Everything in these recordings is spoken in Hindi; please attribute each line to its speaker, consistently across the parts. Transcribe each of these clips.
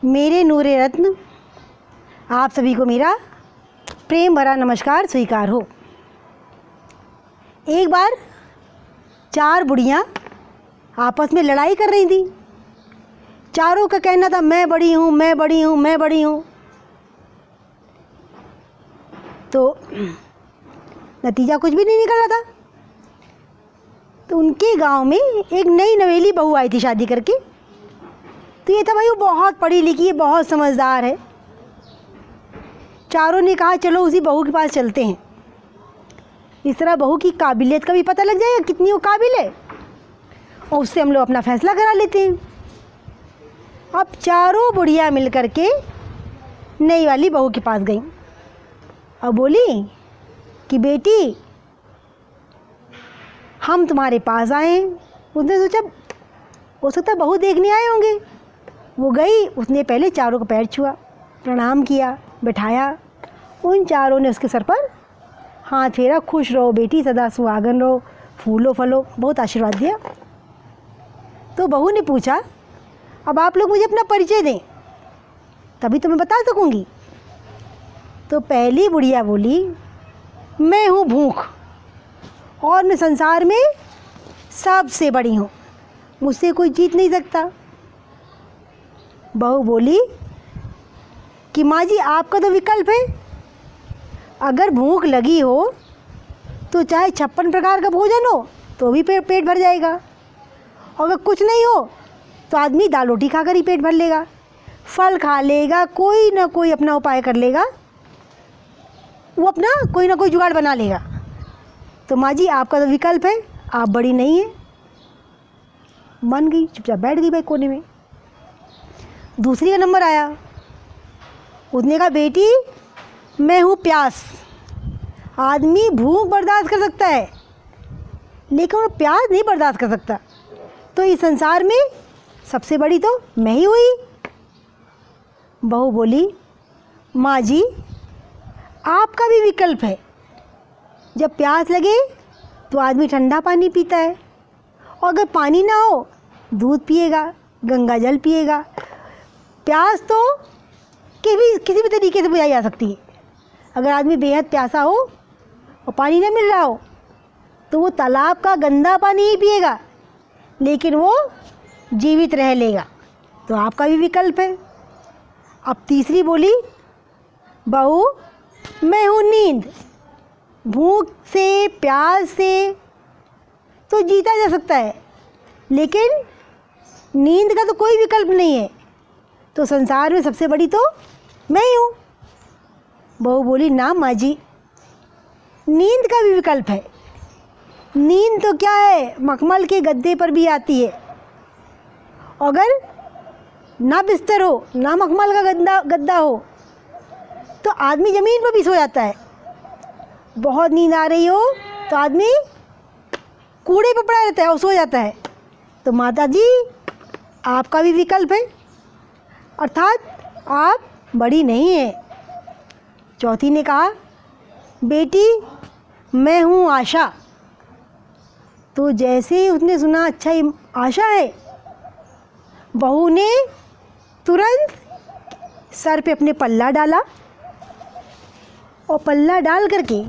Speaker 1: मेरे नूरे रत्न, आप सभी को मेरा प्रेम भरा नमस्कार स्वीकार हो। एक बार 4 बुढ़ियाँ आपस में लड़ाई कर रही थी। चारों का कहना था मैं बड़ी हूँ, मैं बड़ी हूँ, मैं बड़ी हूँ। तो नतीजा कुछ भी नहीं निकल रहा था। तो उनके गांव में एक नई नवेली बहू आई थी शादी करके। तो ये था भाई वो बहुत पढ़ी लिखी है, बहुत समझदार है। चारों ने कहा चलो उसी बहू के पास चलते हैं, इस तरह बहू की काबिलियत का भी पता लग जाएगा कितनी वो काबिल है, और उससे हम लोग अपना फैसला करा लेते हैं। अब चारों बुढ़िया मिल कर के नई वाली बहू के पास गई और बोली कि बेटी हम तुम्हारे पास आए। उसने सोचा हो सकता है बहू देखने आए होंगे। वो गई, उसने पहले चारों का पैर छुआ, प्रणाम किया, बैठाया। उन चारों ने उसके सर पर हाथ फेरा, खुश रहो बेटी, सदा सुहागन रहो, फूलो फलो, बहुत आशीर्वाद दिया। तो बहू ने पूछा अब आप लोग मुझे अपना परिचय दें तभी तो मैं बता सकूंगी। तो पहली बुढ़िया बोली मैं हूँ भूख और मैं संसार में सबसे बड़ी हूँ, मुझसे कोई जीत नहीं सकता। बहू बोली कि माँ जी आपका तो विकल्प है, अगर भूख लगी हो तो चाहे 56 प्रकार का भोजन हो तो भी पेट भर जाएगा, और अगर कुछ नहीं हो तो आदमी दाल रोटी खाकर ही पेट भर लेगा, फल खा लेगा, कोई ना कोई अपना उपाय कर लेगा, वो अपना कोई ना कोई जुगाड़ बना लेगा। तो माँ जी आपका तो विकल्प है, आप बड़ी नहीं है। मन गई, चुपचाप बैठ गई भाई कोने में। दूसरी का नंबर आया। उसने कहा बेटी मैं हूँ प्यास। आदमी भूख बर्दाश्त कर सकता है लेकिन वो प्यास नहीं बर्दाश्त कर सकता, तो इस संसार में सबसे बड़ी तो मैं ही हुई। बहू बोली माँ जी आपका भी विकल्प है, जब प्यास लगे तो आदमी ठंडा पानी पीता है, और अगर पानी ना हो दूध पिएगा, गंगा जल पिएगा। प्यास तो किसी भी तरीके से बुझाई जा सकती है। अगर आदमी बेहद प्यासा हो और पानी नहीं मिल रहा हो तो वो तालाब का गंदा पानी ही पिएगा, लेकिन वो जीवित रह लेगा। तो आपका भी विकल्प है। अब तीसरी बोली बहू मैं हूँ नींद। भूख से, प्यास से तो जीता जा सकता है, लेकिन नींद का तो कोई विकल्प नहीं है, तो संसार में सबसे बड़ी तो मैं ही हूँ। बहू बोली ना माँ जी, नींद का भी विकल्प है। नींद तो क्या है, मखमल के गद्दे पर भी आती है। अगर ना बिस्तर हो, ना मखमल का गद्दा हो तो आदमी ज़मीन पर भी सो जाता है। बहुत नींद आ रही हो तो आदमी कूड़े पर पड़ा रहता है और सो जाता है। तो माता जी आपका भी विकल्प है, अर्थात आप बड़ी नहीं है। चौथी ने कहा बेटी मैं हूँ आशा। तो जैसे ही उसने सुना अच्छा ये आशा है, बहू ने तुरंत सर पे अपने पल्ला डाला और पल्ला डाल करके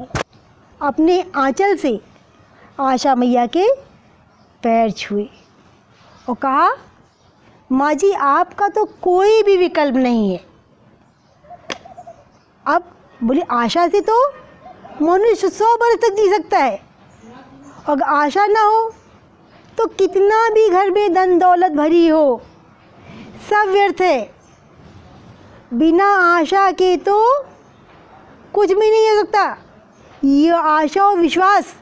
Speaker 1: अपने आंचल से आशा मैया के पैर छुए और कहा माँ जी आपका तो कोई भी विकल्प नहीं है। अब बोली आशा से तो मनुष्य 100 वर्ष तक जी सकता है, और आशा ना हो तो कितना भी घर में धन दौलत भरी हो सब व्यर्थ है। बिना आशा के तो कुछ भी नहीं हो सकता। ये आशा और विश्वास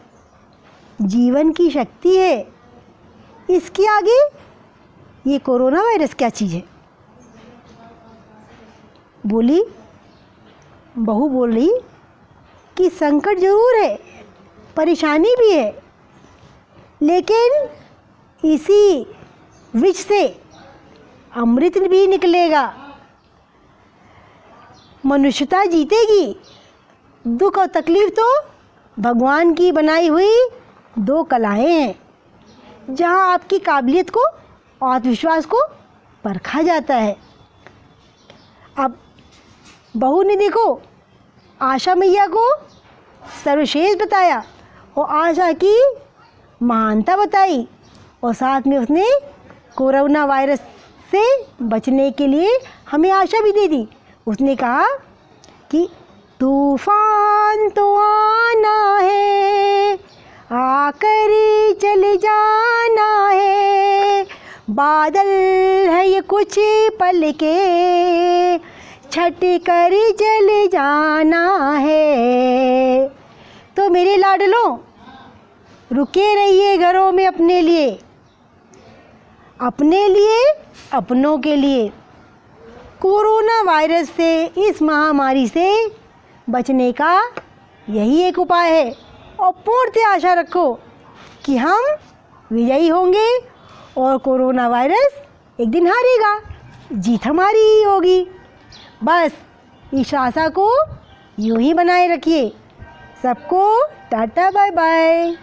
Speaker 1: जीवन की शक्ति है, इसके आगे ये कोरोना वायरस क्या चीज़ है। बहू बोल रही कि संकट जरूर है, परेशानी भी है, लेकिन इसी विष से अमृत भी निकलेगा, मनुष्यता जीतेगी। दुख और तकलीफ तो भगवान की बनाई हुई 2 कलाएं हैं, जहां आपकी काबिलियत को, आत्मविश्वास को परखा जाता है। अब बहू ने देखो आशा मैया को सर्वश्रेष्ठ बताया और आशा की महानता बताई और साथ में उसने कोरोना वायरस से बचने के लिए हमें आशा भी दे दी। उसने कहा कि तूफान तो आना है, आकर चले जाना है, बादल है ये कुछ पल के, छट कर चले जाना है। तो मेरे लाडलों, रुके रहिए घरों में अपने लिए, अपनों के लिए। कोरोना वायरस से, इस महामारी से बचने का यही एक उपाय है और पूर्ण आशा रखो कि हम विजयी होंगे और कोरोना वायरस एक दिन हारेगा, जीत हमारी ही होगी। बस इस आशा को यूं ही बनाए रखिए। सबको टाटा बाय बाय।